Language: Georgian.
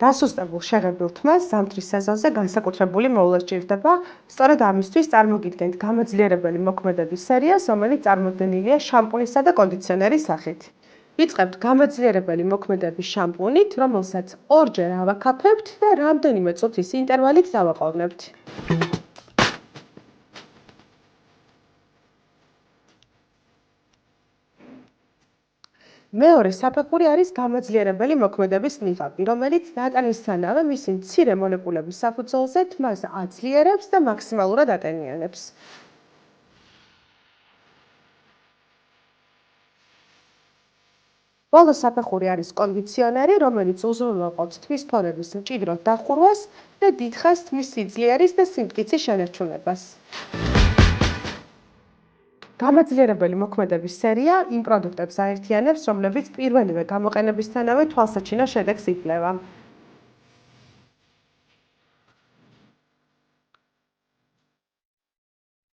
დასუსტებულ შეღებილ თმას ზამთრის სეზონზე განსაკუთრებული მოვლა სჭირდება. სწორედ ამისთვის წარმოგიდგენთ გამოძლიერებელი მოქმედების სერიას, რომელიც წარმოდგენილია შამპუნისა და კონდიციონერის სახით. ვიწყებთ გამოძლიერებელი მოქმედების შამპუნით, რომელსაც ორჯერ ავაკაფებთ და რამდენიმე წუთის ინტერვალით დავაყოვნებთ. მეორე საფეხური არის გამოძლიერებელი მოქმედების ნიღაბი, რომელიც დატანისთანავე მისი მცირე მოლეკულების საფუძველზე თმას აძლიერებს და მაქსიმალურად ატენიანებს. ბოლო საფეხური არის კონდიციონერი, რომელიც უზრუნველყოფს თმის ფორების მჭიდროდ დახურვას და დიდხანს თმის სიძლიერის და სიმტკიცის შენარჩუნებას. გამოძლიერებელი მოქმედების სერია იმ პროდუქტებს აერთიანებს, რომლებიც პირველივე გამოყენებისთანავე თვალსაჩინო შედეგს იძლევა.